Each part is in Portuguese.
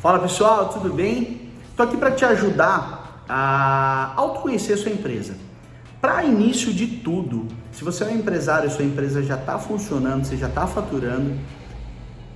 Fala pessoal, tudo bem? Estou aqui para te ajudar a autoconhecer a sua empresa. Para início de tudo, se você é um empresário, sua empresa já está funcionando, você já está faturando,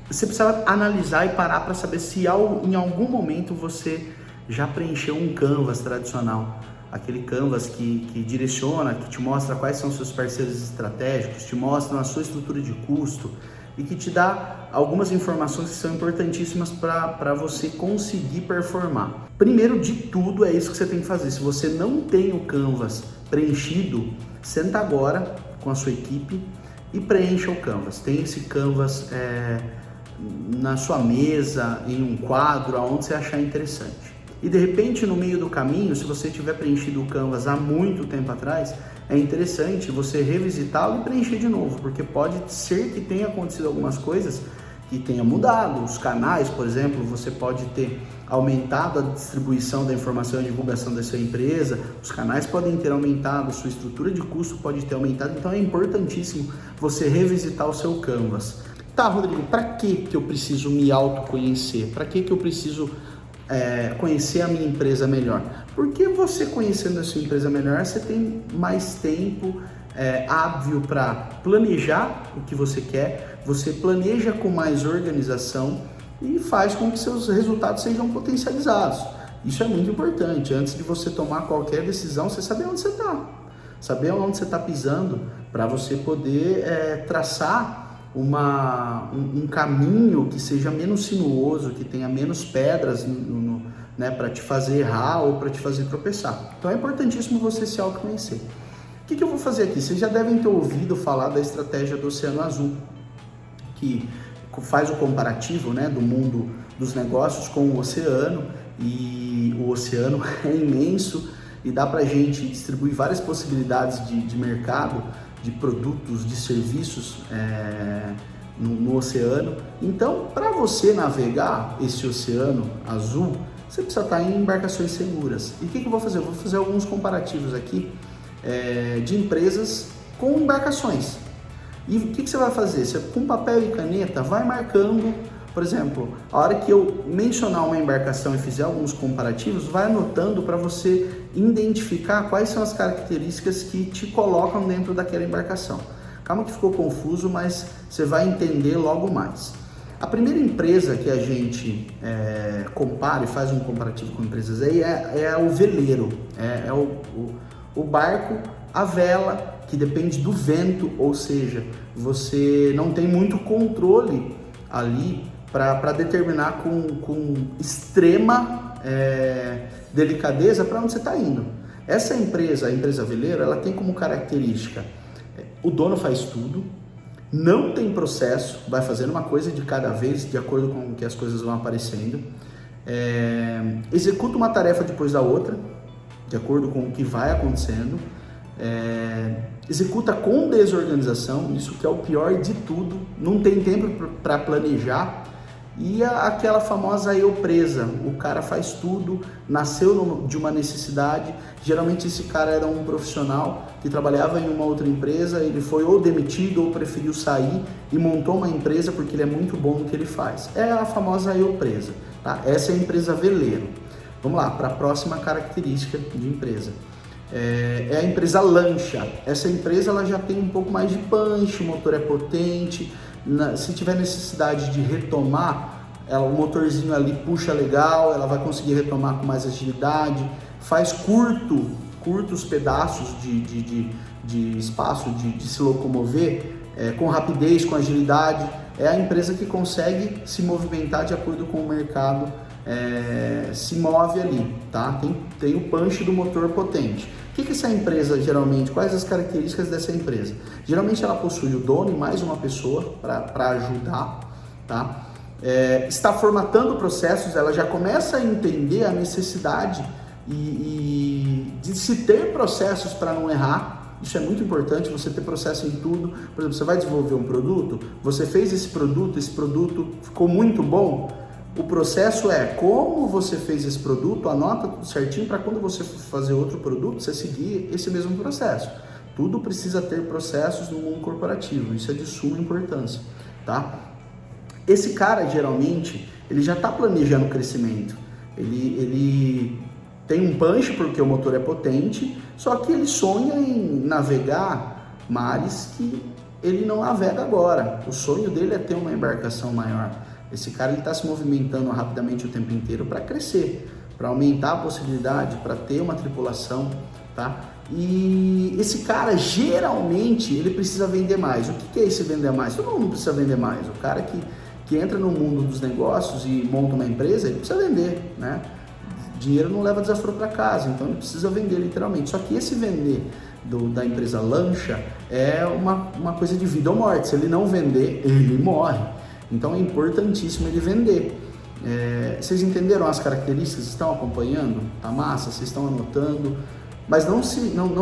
você precisa analisar e parar para saber se em algum momento você já preencheu um Canvas tradicional. Aquele Canvas que direciona, que te mostra quais são seus parceiros estratégicos, te mostra a sua estrutura de custo e que te dá algumas informações que são importantíssimas para você conseguir performar. Primeiro de tudo é isso que você tem que fazer. Se você não tem o Canvas preenchido, senta agora com a sua equipe e preencha o Canvas. Tem esse Canvas na sua mesa, em um quadro, aonde você achar interessante. E de repente, no meio do caminho, se você tiver preenchido o Canvas há muito tempo atrás, é interessante você revisitá-lo e preencher de novo, porque pode ser que tenha acontecido algumas coisas que tenha mudado. Os canais, por exemplo, você pode ter aumentado a distribuição da informação e divulgação da sua empresa, os canais podem ter aumentado, sua estrutura de custo pode ter aumentado, então é importantíssimo você revisitar o seu Canvas. Tá, Rodrigo, para que eu preciso me autoconhecer? Para que eu preciso conhecer a minha empresa melhor? Porque você conhecendo a sua empresa melhor, você tem mais tempo hábil para planejar o que você quer, você planeja com mais organização e faz com que seus resultados sejam potencializados. Isso é muito importante. Antes de você tomar qualquer decisão, você saber onde você está, saber onde você está pisando, para você poder traçar um caminho que seja menos sinuoso, que tenha menos pedras para te fazer errar ou para te fazer tropeçar. Então é importantíssimo você se autoconhecer. O que eu vou fazer aqui? Vocês já devem ter ouvido falar da estratégia do Oceano Azul, que faz o comparativo do mundo dos negócios com o oceano, e o oceano é imenso e dá para a gente distribuir várias possibilidades de mercado, de produtos, de serviços no oceano. Então, para você navegar esse oceano azul, você precisa estar em embarcações seguras. E o que eu vou fazer? Eu vou fazer alguns comparativos aqui de empresas com embarcações. E o que você vai fazer? Você, com papel e caneta, vai marcando. Por exemplo, a hora que eu mencionar uma embarcação e fizer alguns comparativos, vai anotando para você identificar quais são as características que te colocam dentro daquela embarcação. Calma que ficou confuso, mas você vai entender logo mais. A primeira empresa que a gente compara e faz um comparativo com empresas aí é o veleiro, o barco, a vela, que depende do vento, ou seja, você não tem muito controle ali para determinar com extrema delicadeza para onde você está indo. Essa empresa, a empresa veleiro, ela tem como característica, o dono faz tudo, não tem processo, vai fazendo uma coisa de cada vez, de acordo com que as coisas vão aparecendo, executa uma tarefa depois da outra, de acordo com o que vai acontecendo, executa com desorganização, isso que é o pior de tudo, não tem tempo para planejar. E aquela famosa eu presa, o cara faz tudo, nasceu de uma necessidade. Geralmente esse cara era um profissional que trabalhava em uma outra empresa, ele foi ou demitido ou preferiu sair e montou uma empresa porque ele é muito bom no que ele faz. É a famosa eu presa, tá? Essa é a empresa veleiro. Vamos lá, para a próxima característica de empresa. É a empresa lancha. Essa empresa ela já tem um pouco mais de punch, o motor é potente. Se tiver necessidade de retomar, o motorzinho ali puxa legal, ela vai conseguir retomar com mais agilidade, faz curtos pedaços de espaço de se locomover com rapidez, com agilidade. É a empresa que consegue se movimentar de acordo com o mercado se move ali, tá? Tem o punch do motor potente. O que essa empresa geralmente, quais as características dessa empresa? Geralmente ela possui o dono e mais uma pessoa para ajudar, tá? Está formatando processos, ela já começa a entender a necessidade de se ter processos para não errar. Isso é muito importante, você ter processo em tudo. Por exemplo, você vai desenvolver um produto, você fez esse produto ficou muito bom. O processo é como você fez esse produto, anota tudo certinho para quando você for fazer outro produto, você seguir esse mesmo processo. Tudo precisa ter processos no mundo corporativo, isso é de suma importância, tá? Esse cara, geralmente, ele já está planejando o crescimento. Ele tem um punch porque o motor é potente, só que ele sonha em navegar mares que ele não navega agora. O sonho dele é ter uma embarcação maior. Esse cara está se movimentando rapidamente o tempo inteiro para crescer, para aumentar a possibilidade, para ter uma tripulação, tá? E esse cara, geralmente, ele precisa vender mais. O que é esse vender mais? Todo mundo precisa vender mais. O cara que entra no mundo dos negócios e monta uma empresa, ele precisa vender, né? Dinheiro não leva desaforo para casa, então ele precisa vender literalmente. Só que esse vender da empresa lancha é uma coisa de vida ou morte. Se ele não vender, ele morre. Então é importantíssimo ele vender. Vocês entenderam as características? Estão acompanhando? Tá massa? Vocês estão anotando? Mas não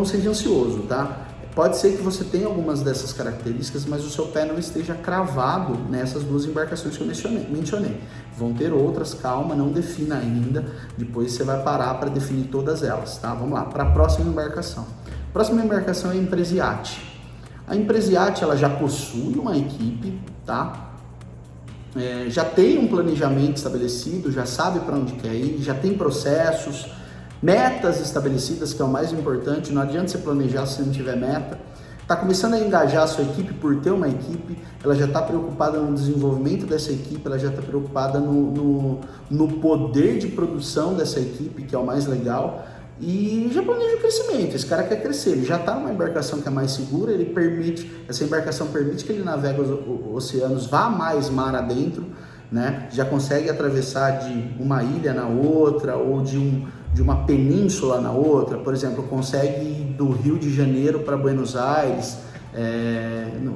seja ansioso, tá? Pode ser que você tenha algumas dessas características, mas o seu pé não esteja cravado nessas duas embarcações que eu mencionei. Vão ter outras, calma, não defina ainda. Depois você vai parar para definir todas elas, tá? Vamos lá, para a próxima embarcação. A próxima embarcação é a empresa iate. A empresa iate, ela já possui uma equipe, tá? Já tem um planejamento estabelecido, já sabe para onde quer ir, já tem processos, metas estabelecidas, que é o mais importante. Não adianta você planejar se não tiver meta. Está começando a engajar a sua equipe por ter uma equipe, ela já está preocupada no desenvolvimento dessa equipe, ela já está preocupada no poder de produção dessa equipe, que é o mais legal, e já planeja o crescimento. Esse cara quer crescer, ele já está numa embarcação que é mais segura, essa embarcação permite que ele navegue os oceanos, vá mais mar adentro, né? Já consegue atravessar de uma ilha na outra, ou de uma península na outra. Por exemplo, consegue ir do Rio de Janeiro para Buenos Aires.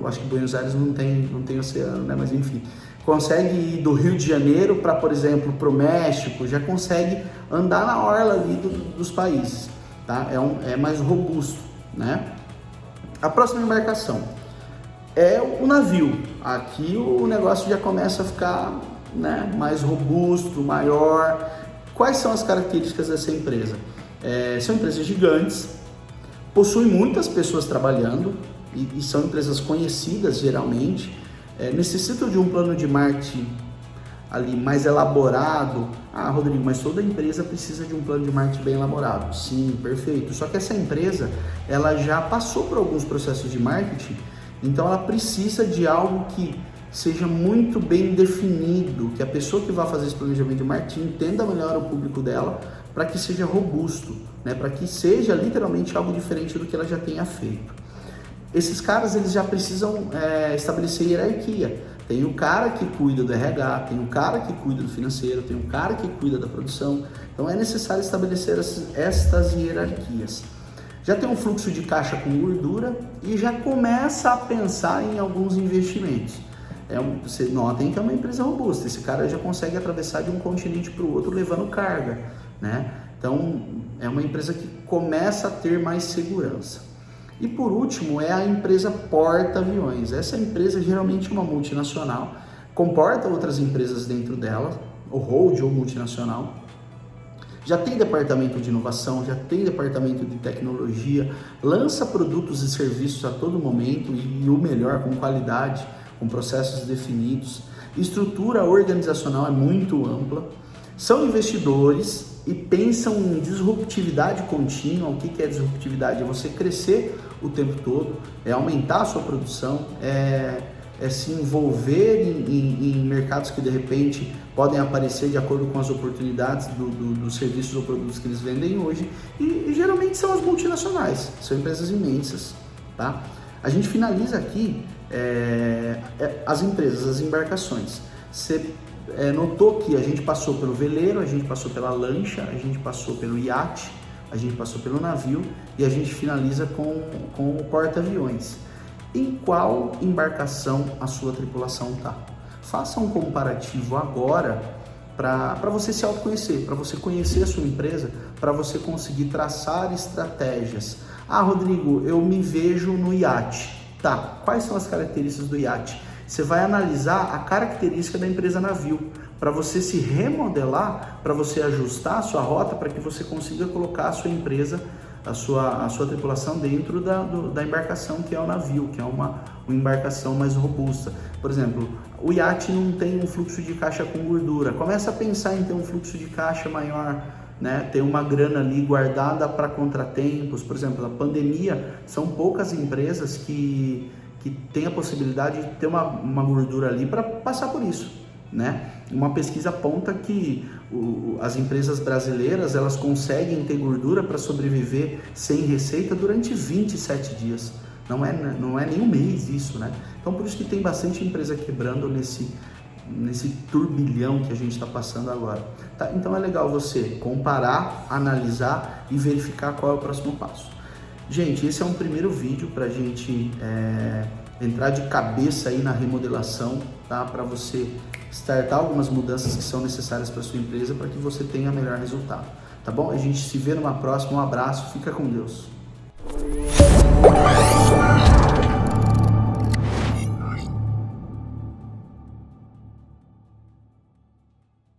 Acho que Buenos Aires não tem oceano, né? Mas enfim, consegue ir do Rio de Janeiro para, por exemplo, para o México. Já consegue andar na orla ali dos países, tá? É mais robusto, né? A próxima embarcação é o navio. Aqui o negócio já começa a ficar, né, mais robusto, maior. Quais são as características dessa empresa? São empresas gigantes, possuem muitas pessoas trabalhando e são empresas conhecidas geralmente, necessitam de um plano de marketing ali mais elaborado. Ah, Rodrigo, mas toda empresa precisa de um plano de marketing bem elaborado. Sim, perfeito. Só que essa empresa, ela já passou por alguns processos de marketing, então ela precisa de algo que seja muito bem definido, que a pessoa que vai fazer esse planejamento de marketing entenda melhor o público dela, para que seja robusto, né? Para que seja literalmente algo diferente do que ela já tenha feito. Esses caras, eles já precisam estabelecer hierarquia. Tem o cara que cuida do RH, tem o cara que cuida do financeiro, tem o cara que cuida da produção. Então é necessário estabelecer estas hierarquias. Já tem um fluxo de caixa com gordura e já começa a pensar em alguns investimentos. Vocês notem que é uma empresa robusta. Esse cara já consegue atravessar de um continente para o outro levando carga, né? Então é uma empresa que começa a ter mais segurança. E por último é a empresa porta-aviões. Essa empresa geralmente é uma multinacional, comporta outras empresas dentro dela, ou hold ou multinacional. Já tem departamento de inovação, já tem departamento de tecnologia, lança produtos e serviços a todo momento e o melhor, com qualidade, com processos definidos. Estrutura organizacional é muito ampla. São investidores e pensam em disruptividade contínua. O que é disruptividade? É você crescer o tempo todo, é aumentar a sua produção, é se envolver em mercados que de repente podem aparecer de acordo com as oportunidades dos serviços ou produtos que eles vendem hoje, e geralmente são as multinacionais, são empresas imensas, tá? A gente finaliza aqui as empresas, as embarcações. Você notou que a gente passou pelo veleiro, a gente passou pela lancha, a gente passou pelo iate, a gente passou pelo navio e a gente finaliza com o porta-aviões. Em qual embarcação a sua tripulação está? Faça um comparativo agora para você se autoconhecer, para você conhecer a sua empresa, para você conseguir traçar estratégias. Ah, Rodrigo, eu me vejo no iate. Tá, quais são as características do iate? Você vai analisar a característica da empresa navio, para você se remodelar, para você ajustar a sua rota, para que você consiga colocar a sua empresa a sua tripulação dentro da embarcação que é o navio, que é uma embarcação mais robusta. Por exemplo, o iate não tem um fluxo de caixa com gordura, começa a pensar em ter um fluxo de caixa maior, né? Ter uma grana ali guardada para contratempos. Por exemplo, a pandemia, são poucas empresas que têm a possibilidade de ter uma gordura ali para passar por isso, né? Uma pesquisa aponta que as empresas brasileiras, elas conseguem ter gordura para sobreviver sem receita durante 27 dias. Não é nem um mês isso, né? Então por isso que tem bastante empresa quebrando nesse turbilhão que a gente está passando agora. Tá? Então é legal você comparar, analisar e verificar qual é o próximo passo. Gente, esse é um primeiro vídeo para a gente entrar de cabeça aí na remodelação, tá? Para você startar algumas mudanças que são necessárias para sua empresa para que você tenha melhor resultado, tá bom? A gente se vê numa próxima, um abraço, fica com Deus.